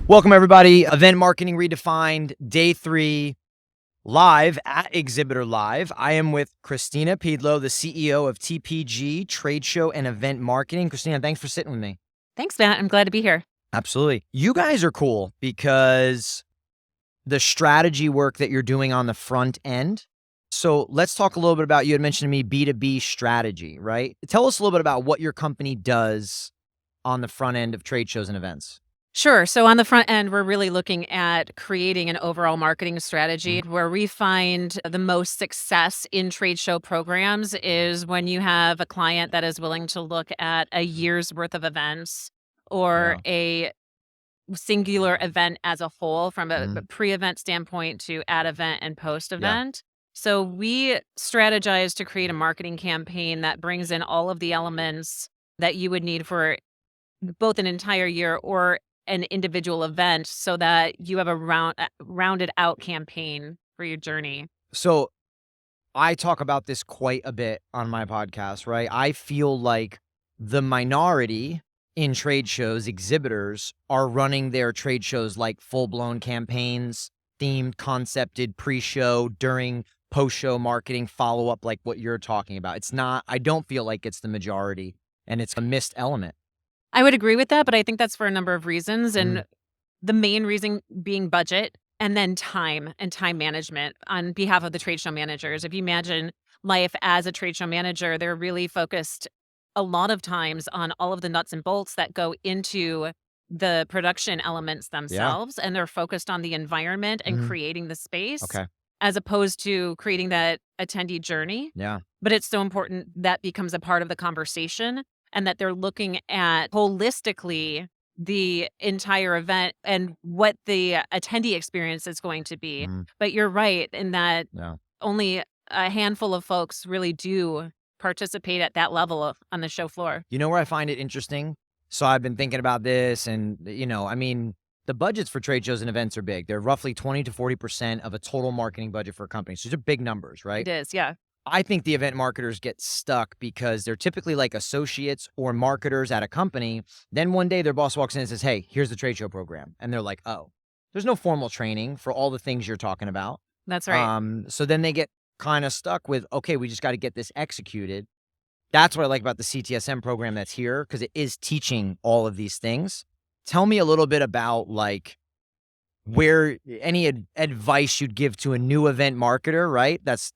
Welcome, everybody. Event Marketing Redefined, Day 3, live at Exhibitor Live. I am with Christina Piedlow, the CEO of TPG, Trade Show and Event Marketing. Christina, thanks for sitting with me. Thanks, Matt. I'm glad to be here. Absolutely. You guys are cool because the strategy work that you're doing on the front end. So let's talk a little bit about, you had mentioned to me B2B strategy, right? Tell us a little bit about what your company does on the front end of trade shows and events. Sure. So on the front end, we're really looking at creating an overall marketing strategy where we find the most success in trade show programs is when you have a client that is willing to look at a year's worth of events or a singular event as a whole from a pre-event standpoint to at event and post-event. So we strategize to create a marketing campaign that brings in all of the elements that you would need for both an entire year or an individual event so that you have a rounded out campaign for your journey. So I talk about this quite a bit on my podcast, right? I feel like the minority in trade shows, exhibitors, are running their trade shows like full-blown campaigns, themed, concepted, pre-show, during, post-show marketing, follow-up, like what you're talking about. It's not, I don't feel like it's the majority, and it's a missed element. I would agree with that, but I think that's for a number of reasons. And the main reason being budget and then time and time management on behalf of the trade show managers. If you imagine life as a trade show manager, they're really focused a lot of times on all of the nuts and bolts that go into the production elements themselves. And they're focused on the environment and creating the space as opposed to creating that attendee journey. But it's so important that becomes a part of the conversation and that they're looking at holistically the entire event and what the attendee experience is going to be. But you're right in that only a handful of folks really do participate at that level on the show floor. You know where I find it interesting? So I've been thinking about this and, I mean, the budgets for trade shows and events are big. They're roughly 20 to 40% of a total marketing budget for a company. So these are big numbers, right? It is, yeah. I think the event marketers get stuck because they're typically like associates or marketers at a company. Then one day their boss walks in and says, hey, here's the trade show program. And they're like, oh, there's no formal training for all the things you're talking about. That's right. So then they get kind of stuck with, okay, we just got to get this executed. That's what I like about the CTSM program that's here, because it is teaching all of these things. Tell me a little bit about like where any advice you'd give to a new event marketer, right? That's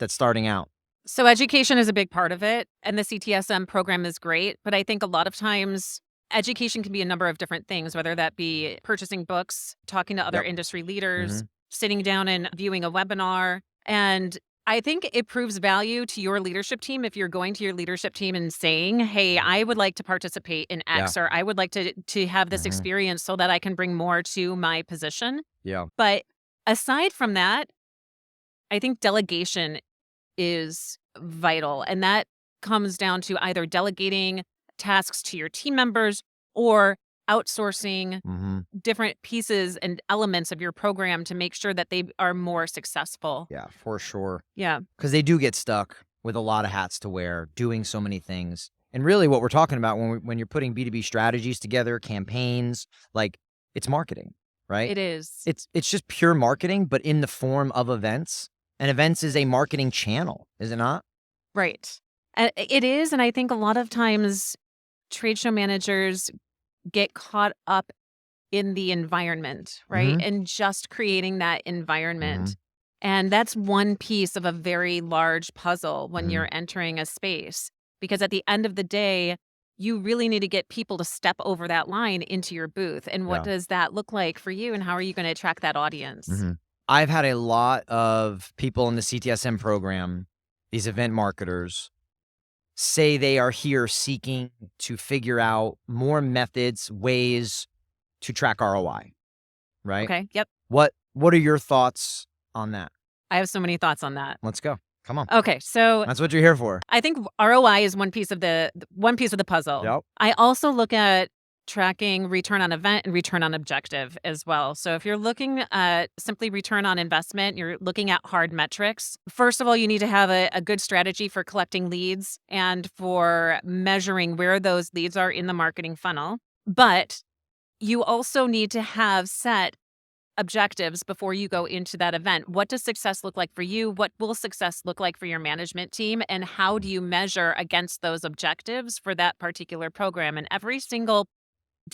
starting out. So education is a big part of it, and the CTSM program is great, but I think a lot of times education can be a number of different things, whether that be purchasing books, talking to other industry leaders, sitting down and viewing a webinar. And I think it proves value to your leadership team if you're going to your leadership team and saying, hey, I would like to participate in X, or I would like to have this experience so that I can bring more to my position. But aside from that, I think delegation is vital. And that comes down to either delegating tasks to your team members or outsourcing different pieces and elements of your program to make sure that they are more successful. Yeah, for sure. Yeah. Because they do get stuck with a lot of hats to wear, doing so many things. And really what we're talking about when you're putting B2B strategies together, campaigns, like it's marketing, right? It is. It's just pure marketing, but in the form of events. And events is a marketing channel, is it not? Right. It is. And I think a lot of times trade show managers get caught up in the environment, right? And just creating that environment. And that's one piece of a very large puzzle when you're entering a space. Because at the end of the day, you really need to get people to step over that line into your booth. And what does that look like for you? And how are you going to attract that audience? I've had a lot of people in the CTSM program, these event marketers, say they are here seeking to figure out more methods, ways to track ROI, right? Okay, yep. What are your thoughts on that? I have so many thoughts on that. Let's go. Come on. Okay, so that's what you're here for. I think ROI is one piece of the puzzle. Yep. I also look at tracking return on event and return on objective as well. So if you're looking at simply return on investment, you're looking at hard metrics. First of all, you need to have a good strategy for collecting leads and for measuring where those leads are in the marketing funnel. But you also need to have set objectives before you go into that event. What does success look like for you? What will success look like for your management team? And how do you measure against those objectives for that particular program? And every single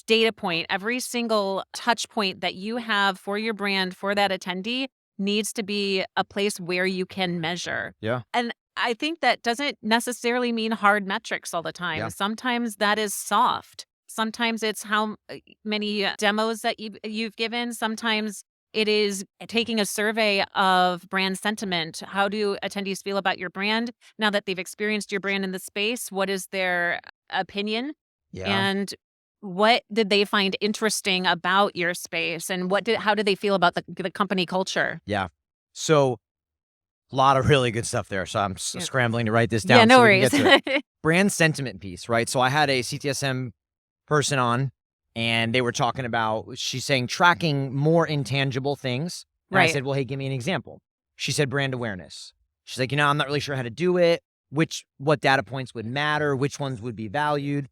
data point, every single touch point that you have for your brand, for that attendee, needs to be a place where you can measure. Yeah. And I think that doesn't necessarily mean hard metrics all the time. Yeah. Sometimes that is soft. Sometimes it's how many demos that you've given. Sometimes it is taking a survey of brand sentiment. How do attendees feel about your brand now that they've experienced your brand in the space? What is their opinion? Yeah. And what did they find interesting about your space? And how did they feel about the company culture? Yeah. So a lot of really good stuff there. So I'm Yeah. scrambling to write this down. Yeah, no so we worries. can get to it. Brand sentiment piece, right? So I had a CTSM person on, and they were talking about, she's saying tracking more intangible things. And I Right. said, well, hey, give me an example. She said brand awareness. She's like, I'm not really sure how to do it, what data points would matter, which ones would be valued.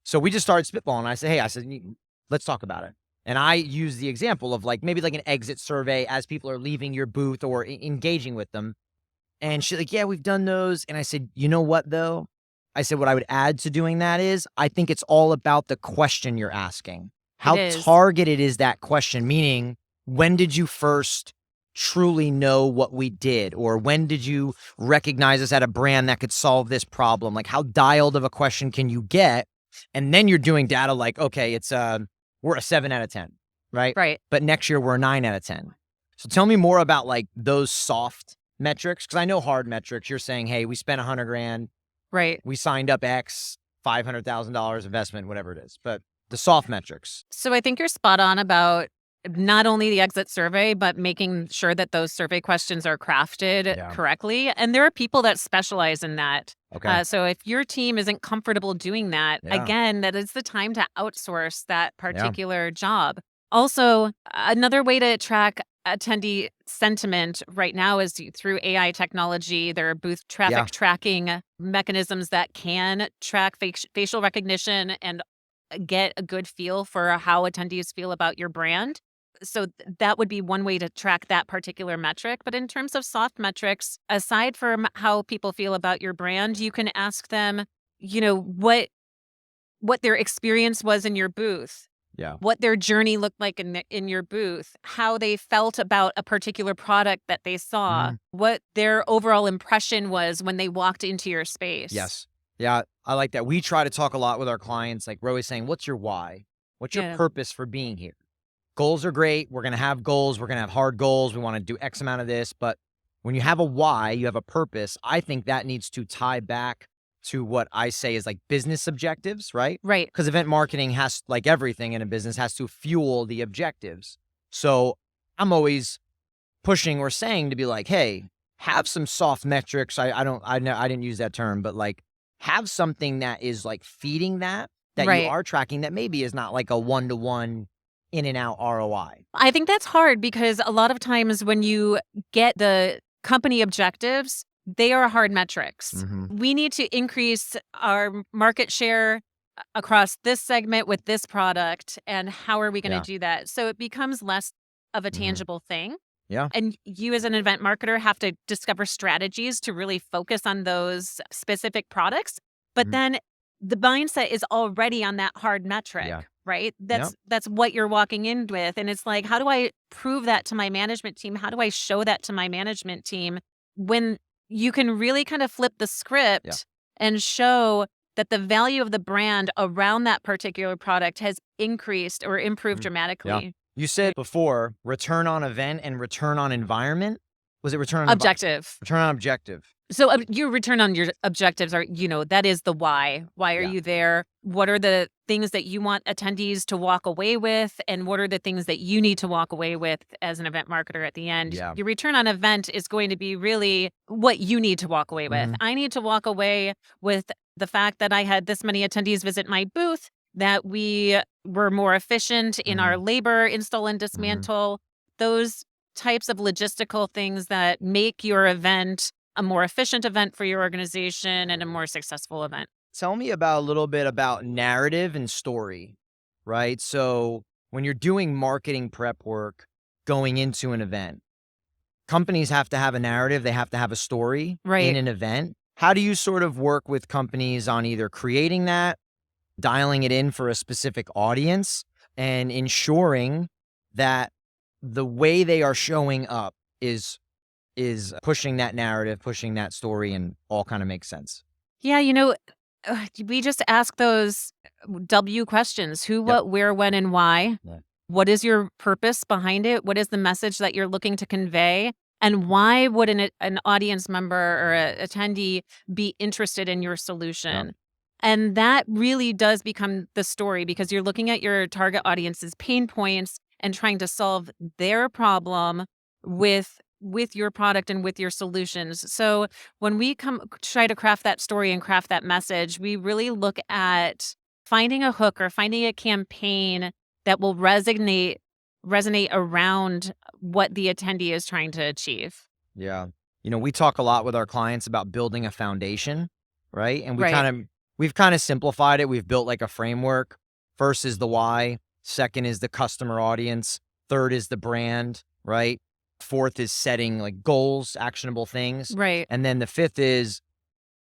So we just started spitballing. I said, let's talk about it. And I used the example of maybe an exit survey as people are leaving your booth or engaging with them. And she's like, yeah, we've done those. And I said, you know what, though? I said, what I would add to doing that is I think it's all about the question you're asking. How is. targeted is that question? Meaning, when did you first truly know what we did? Or when did you recognize us at a brand that could solve this problem? How dialed of a question can you get? And then you're doing data okay, it's we're a 7 out of 10, right? Right. But next year we're a 9 out of 10. So tell me more about those soft metrics, because I know hard metrics. You're saying, hey, we spent $100,000. Right. We signed up X, $500,000 investment, whatever it is. But the soft metrics. So I think you're spot on about not only the exit survey, but making sure that those survey questions are crafted correctly. And there are people that specialize in that. Okay. So if your team isn't comfortable doing that, again, that is the time to outsource that particular job. Also, another way to track attendee sentiment right now is through AI technology. There are booth traffic tracking mechanisms that can track facial recognition and get a good feel for how attendees feel about your brand. So that would be one way to track that particular metric. But in terms of soft metrics, aside from how people feel about your brand, you can ask them, what their experience was in your booth. Yeah. What their journey looked like in your booth, how they felt about a particular product that they saw, what their overall impression was when they walked into your space. Yes. Yeah, I like that. We try to talk a lot with our clients. We're always saying, what's your why? What's your purpose for being here? Goals are great. We're going to have goals. We're going to have hard goals. We want to do X amount of this. But when you have a why, you have a purpose, I think that needs to tie back to what I say is business objectives, right? Right. Because event marketing has, everything in a business, has to fuel the objectives. So I'm always pushing or saying to be hey, have some soft metrics. I didn't use that term, but have something that is feeding that you are tracking that maybe is not a 1-to-1 in and out ROI. I think that's hard because a lot of times when you get the company objectives, they are hard metrics. Mm-hmm. We need to increase our market share across this segment with this product. And how are we going to do that? So it becomes less of a tangible thing. Yeah. And you as an event marketer have to discover strategies to really focus on those specific products. But then the mindset is already on that hard metric, right? That's what you're walking in with. And it's how do I prove that to my management team? How do I show that to my management team when you can really kind of flip the script and show that the value of the brand around that particular product has increased or improved dramatically. Yeah. You said before return on event and return on environment. Was it return on objective? Return on objective. So your return on your objectives are, that is the why. Why are you there? What are the things that you want attendees to walk away with? And what are the things that you need to walk away with as an event marketer at the end? Yeah. Your return on event is going to be really what you need to walk away with. I need to walk away with the fact that I had this many attendees visit my booth that we were more efficient in our labor, install and dismantle, those types of logistical things that make your event a more efficient event for your organization and a more successful event. Tell me about a little bit about narrative and story, right? So when you're doing marketing prep work going into an event, companies have to have a narrative, they have to have a story in Right. an event. How do you sort of work with companies on either creating that, dialing it in for a specific audience, and ensuring that the way they are showing up is pushing that narrative, pushing that story, and all kind of makes sense? Yeah, we just ask those W questions: who, Yep. what, where, when, and why. Yeah. What is your purpose behind it? What is the message that you're looking to convey? And why would an audience member or a attendee be interested in your solution? And that really does become the story, because you're looking at your target audience's pain points and trying to solve their problem with your product and with your solutions. So when we try to craft that story and craft that message, we really look at finding a hook or finding a campaign that will resonate around what the attendee is trying to achieve. Yeah. We talk a lot with our clients about building a foundation, right? And Right. we've kind of simplified it. We've built like a framework. First is the why, second is the customer audience, third is the brand, right? Fourth is setting like goals, actionable things. Right. And then the fifth is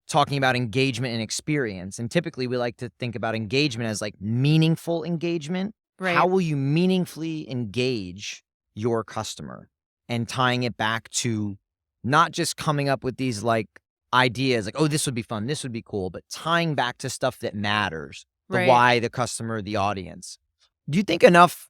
talking about engagement and experience. And typically we like to think about engagement as like meaningful engagement. Right. How will you meaningfully engage your customer? And tying it back to not just coming up with these like ideas like, oh, this would be fun, this would be cool, but tying back to stuff that matters, the Right. why, the customer, the audience. Do you think enough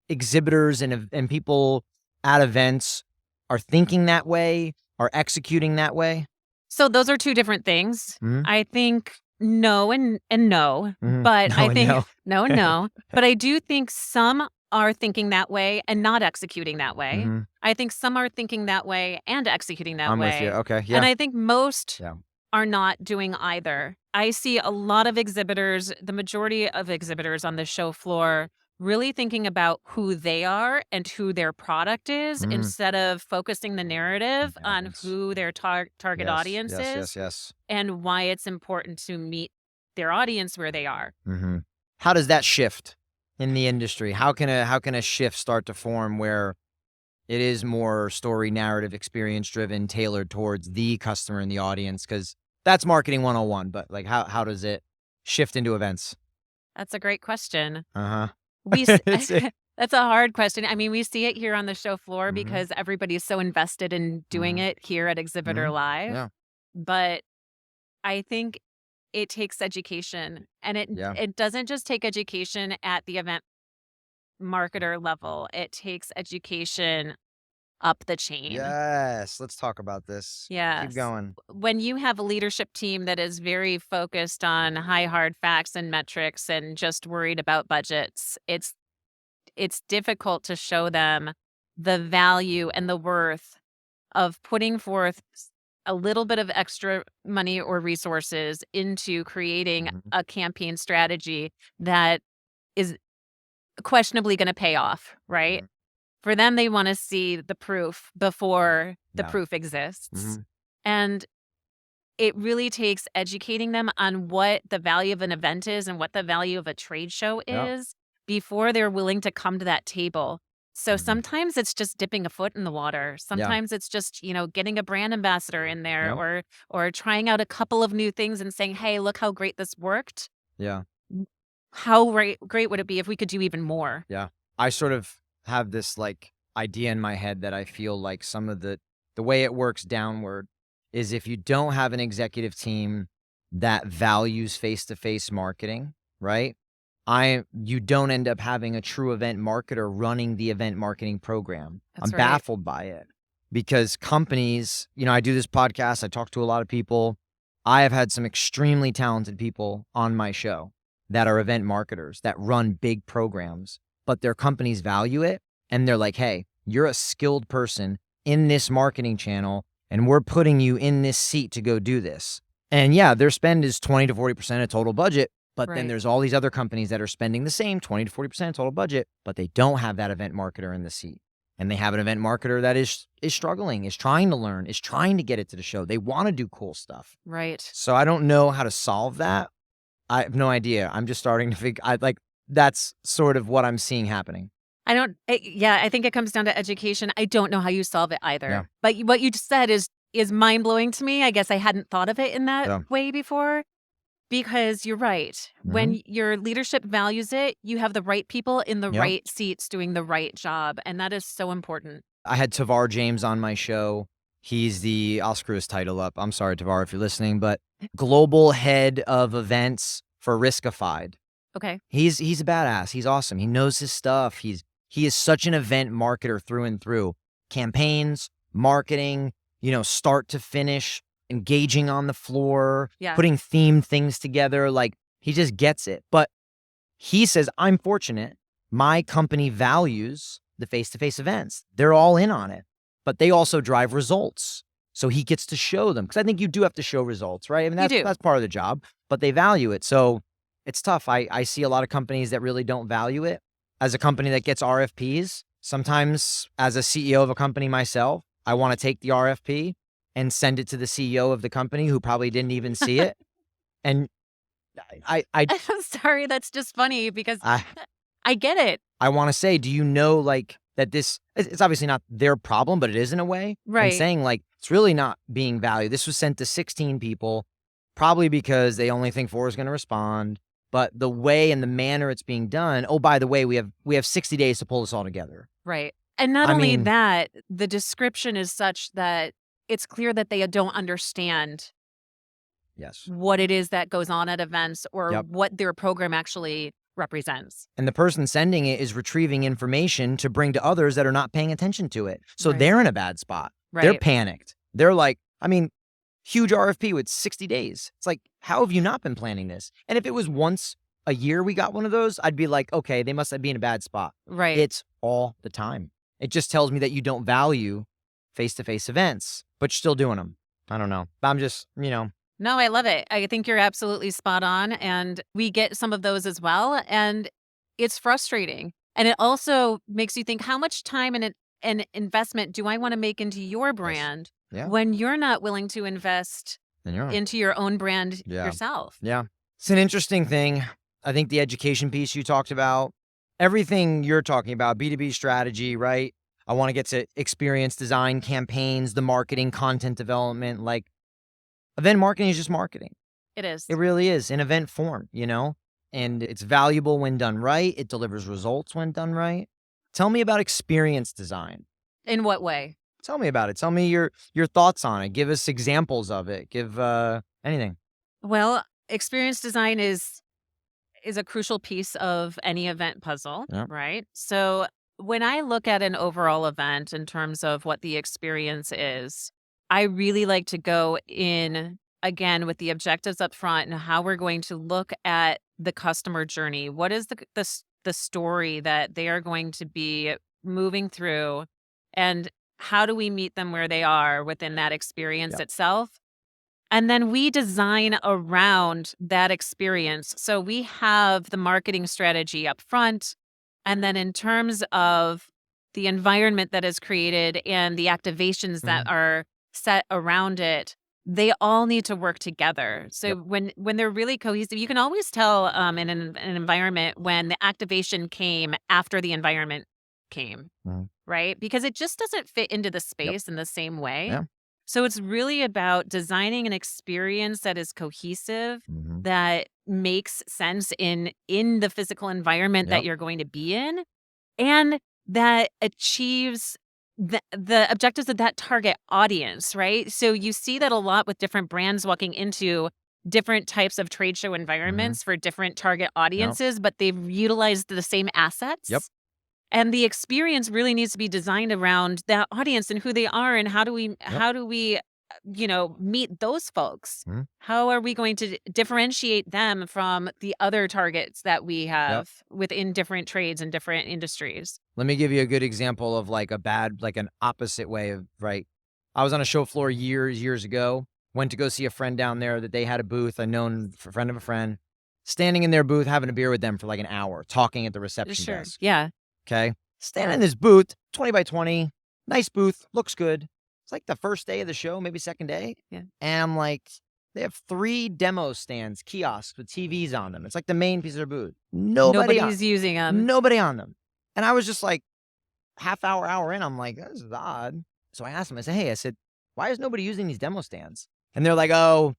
exhibitors and people at events are thinking that way, are executing that way? So those are two different things. Mhm. I think no and no, Mhm. but No I and think no. no and no, but I do think some are thinking that way and not executing that way. Mhm. I think some are thinking that way and executing that I'm with you. way. Okay. And Yeah. I think most Yeah. are not doing either. I see a lot of exhibitors, the majority of exhibitors on the show floor, really thinking about who they are and who their product is, Mhm. instead of focusing the narrative on Yes. who their target Yes. audience Yes. is Yes. Yes. and why it's important to meet their audience where they are. Mhm. How does that shift in the industry? How can a shift start to form where it is more story, narrative, experience driven, tailored towards the customer and the audience? Because that's marketing 101, but like how does it shift into events? That's a great question. Uh-huh. We s It's it. That's a hard question. I mean, we see it here on the show floor Mhm. because everybody's so invested in doing Mhm. it here at Exhibitor Mhm. Live, Yeah. but I think it takes education, and Yeah. it doesn't just take education at the event marketer level. It takes education up the chain. Yes. Let's talk about this. Keep Yes. going. When you have a leadership team that is very focused on high hard facts and metrics and just worried about budgets, it's difficult to show them the value and the worth of putting forth a little bit of extra money or resources into creating Mhm. a campaign strategy that is questionably going to pay off, right? Mhm. For them, they want to see the proof before the Yeah. proof exists. Mhm. And it really takes educating them on what the value of an event is and what the value of a trade show Yep. is before they're willing to come to that table. So Mhm. sometimes it's just dipping a foot in the water. Yeah. Sometimes it's just, getting a brand ambassador in there, Yep. or trying out a couple of new things and saying, "Hey, look how great this worked. Yeah. How great would it be if we could do even more?" Yeah. I sort of have this like idea in my head that I feel like some of the way it works downward is if you don't have an executive team that values face-to-face marketing, right? You don't end up having a true event marketer running the event marketing program. I'm That's right. baffled by it because companies, I do this podcast, I talk to a lot of people. I have had some extremely talented people on my show that are event marketers that run big programs, but their companies value it. And they're like, hey, you're a skilled person in this marketing channel, and we're putting you in this seat to go do this. And yeah, their spend is 20 to 40% of total budget, But then Right. there's all these other companies that are spending the same 20 to 40% total budget, but they don't have that event marketer in the seat. And they have an event marketer that is struggling, is trying to learn, is trying to get it to the show. They want to do cool stuff. Right. So I don't know how to solve that. I have no idea. I'm just starting to figure. That's sort of what I'm seeing happening. Yeah, I think it comes down to education. I don't know how you solve it Yeah. either. But what you just said is mind-blowing to me. I guess I hadn't thought of it in that Yeah. way before, because you're right. When your leadership values it, you have the right people in the Yep. right seats doing the right job, and that is so important. I had Tavar James on my show. He's I'll screw his title up. I'm sorry, Tavar, if you're listening, but global head of events for Riskified. Okay. He's a badass. He's awesome. He knows his stuff. He is such an event marketer through and through. Campaigns, marketing, start to finish, engaging on the floor, Yeah. putting themed things together. Like, he just gets it. But he says, I'm fortunate. My company values the face-to-face events. They're all in on it, but they also drive results. So he gets to show them, because I think you do have to show results, right? I mean, You do. that's part of the job, but they value it. So it's tough. I see a lot of companies that really don't value it. As a company that gets RFPs, sometimes as a CEO of a company myself, I want to take the RFP and send it to the CEO of the company who probably didn't even see it. And I'm sorry, that's just funny because I I get it. I want to say, do you know, like, that it's obviously not their problem, but it is in a way. And Right. saying, like, it's really not being valued. This was sent to 16 people, probably because they only think 4 is going to respond. But the way and the manner it's being done, oh, by the way, we have 60 days to pull this all together. Right. And not I only mean- that, the description is such that it's clear that they don't understand Yes. what it is that goes on at events or Yep. what their program actually represents. And the person sending it is retrieving information to bring to others that are not paying attention to it. So Right. they're in a bad spot. They're Right. panicked. They're like, huge RFP with 60 days. It's like, how have you not been planning this? And if it was once a year we got one of those, I'd be like, okay, they must be in a bad spot. Right. It's all the time. It just tells me that you don't value face-to-face events, but you're still doing them. I don't know. I'm just, No, I love it. I think you're absolutely spot on. And we get some of those as well. And it's frustrating. And it also makes you think, how much time and investment do I want to make into your brand Yeah. when you're not willing to invest then you're into your own brand Yeah. yourself? Yeah. It's an interesting thing. I think the education piece you talked about, everything you're talking about, B2B strategy, right? I want to get to experience design, campaigns, the marketing, content development. Like, event marketing is just marketing. It is. It really is in event form, and it's valuable when done right. It delivers results when done right. Tell me about experience design. In what way? Tell me about it. Tell me your thoughts on it. Give us examples of it. Give anything. Well, experience design is a crucial piece of any event puzzle, Yeah. right? So when I look at an overall event in terms of what the experience is, I really like to go in again with the objectives up front and how we're going to look at the customer journey. What is the story that they are going to be moving through, and how do we meet them where they are within that experience Yeah. itself? And then we design around that experience. So we have the marketing strategy up front. And then in terms of the environment that is created and the activations that are set around it, they all need to work together. So Yep. when they're really cohesive, you can always tell in an environment when the activation came after the environment came, Mhm. right? Because it just doesn't fit into the space in the same way. Yeah. So it's really about designing an experience that is cohesive, Mhm. that makes sense in the physical environment that Yep. you're going to be in, and that achieves the objectives of that target audience, right? So you see that a lot with different brands walking into different types of trade show environments for different target audiences, but they've utilized the same assets. Yep. And the experience really needs to be designed around that audience and who they are, and how do we meet those folks? Mhm. How are we going to differentiate them from the other targets that we have within different trades and different industries? Let me give you a good example of like an opposite way of, right? I was on a show floor years ago, went to go see a friend down there that they had a booth, a known friend of a friend. standing in their booth, having a beer with them for like an hour, talking at the reception Sure. desk. Yeah. Okay. Standing in this booth, 20 by 20, nice booth, looks good. It's like the first day of the show, maybe second day. Yeah. And I'm like, they have 3 demo stands, kiosks with TVs on them. It's like the main piece of their booth. Nobody's using them. Nobody on them. And I was just like, hour in, I'm like, this is odd. So I asked them, I said, hey, why is nobody using these demo stands? And they're like, oh,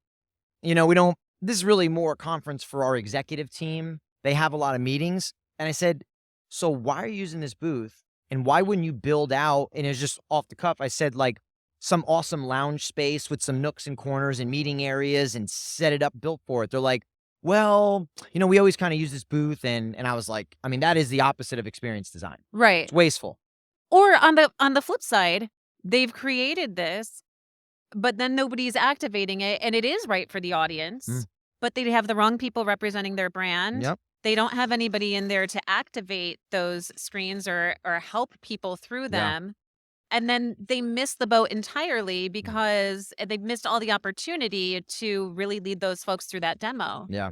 we don't, this is really more a conference for our executive team. They have a lot of meetings. And I said, so why are you using this booth? And why wouldn't you build out, and it's just off the cuff, I said, like, some awesome lounge space with some nooks and corners and meeting areas and set it up, built for it. They're like, well, we always kind of use this booth. And I was like, I mean, that is the opposite of experience design. Right. It's wasteful. Or on the flip side, they've created this, but then nobody's activating it, and it is right for the audience, but they have the wrong people representing their brand. Yep. They don't have anybody in there to activate those screens or help people through them. And then they miss the boat entirely because they've missed all the opportunity to really lead those folks through that demo. Yeah.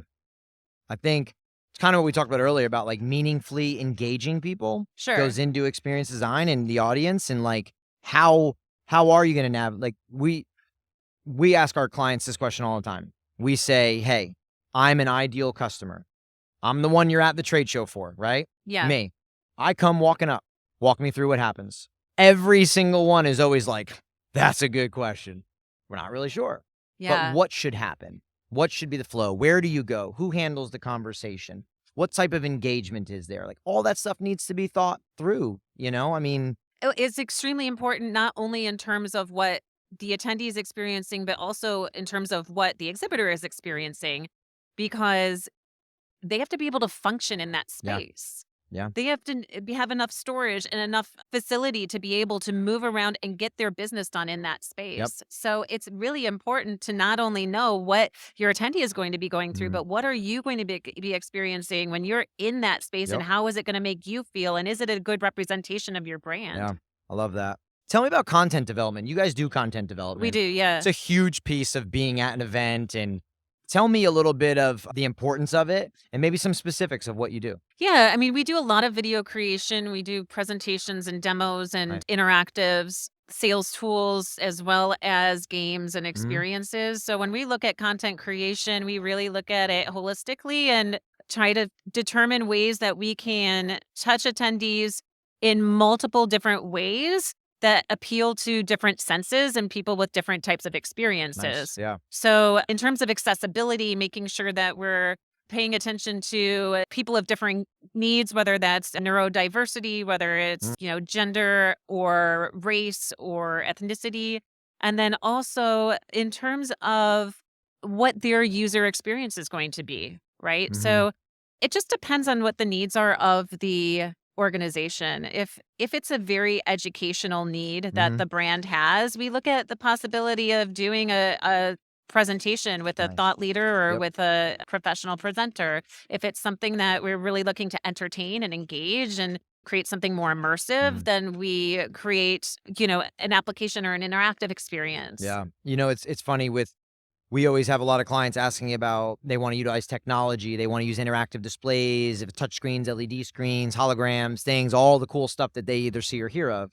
I think it's kind of what we talked about earlier about like meaningfully engaging people. Sure. Goes into experience design and the audience, and like how are you going to navigate? Like we ask our clients this question all the time. We say, hey, I'm an ideal customer. I'm the one you're at the trade show for, right? Yeah. Me. I come walking up. Walk me through what happens. Every single one is always like, that's a good question. We're not really sure. Yeah. But what should happen? What should be the flow? Where do you go? Who handles the conversation? What type of engagement is there? Like all that stuff needs to be thought through, I mean. It's extremely important, not only in terms of what the attendee is experiencing, but also in terms of what the exhibitor is experiencing, because they have to be able to function in that space. Yeah. They have to have enough storage and enough facility to be able to move around and get their business done in that space. Yep. So it's really important to not only know what your attendee is going to be going through, but what are you going to be experiencing when you're in that space, and how is it going to make you feel? And is it a good representation of your brand? Yeah, I love that. Tell me about content development. You guys do content development. We do, yeah. It's a huge piece of being at an event, and tell me a little bit of the importance of it and maybe some specifics of what you do. Yeah, I mean, we do a lot of video creation. We do presentations and demos and interactives, sales tools, as well as games and experiences. So when we look at content creation, we really look at it holistically and try to determine ways that we can touch attendees in multiple different ways that appeal to different senses and people with different types of experiences. Nice. Yeah. So in terms of accessibility, making sure that we're paying attention to people of differing needs, whether that's neurodiversity, whether it's, gender or race or ethnicity. And then also in terms of what their user experience is going to be, right? So it just depends on what the needs are of the organization. If it's a very educational need that the brand has, we look at the possibility of doing a presentation with a thought leader or with a professional presenter. If it's something that we're really looking to entertain and engage and create something more immersive, then we create, an application or an interactive experience. Yeah. It's funny we always have a lot of clients asking about, they want to utilize technology. They want to use interactive displays, touch screens, LED screens, holograms, things, all the cool stuff that they either see or hear of.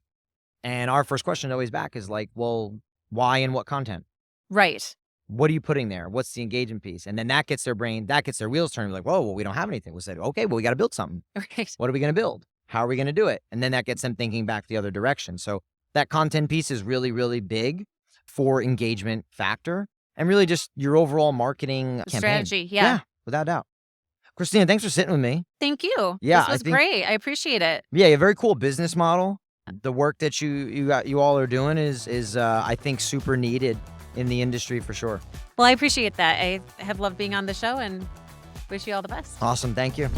And our first question always back is like, well, why and what content? Right. What are you putting there? What's the engagement piece? And then that gets their wheels turning. Like, whoa, well, we don't have anything. We'll say, okay, well, we got to build something. Right. What are we going to build? How are we going to do it? And then that gets them thinking back the other direction. So that content piece is really, really big for engagement factor. And really just your overall marketing campaign. Strategy, yeah. Without doubt. Christina, thanks for sitting with me. Thank you. Yeah, this was great. I appreciate it. Yeah, a very cool business model. The work that you all are doing is I think super needed in the industry for sure. Well, I appreciate that. I have loved being on the show and wish you all the best. Awesome. Thank you.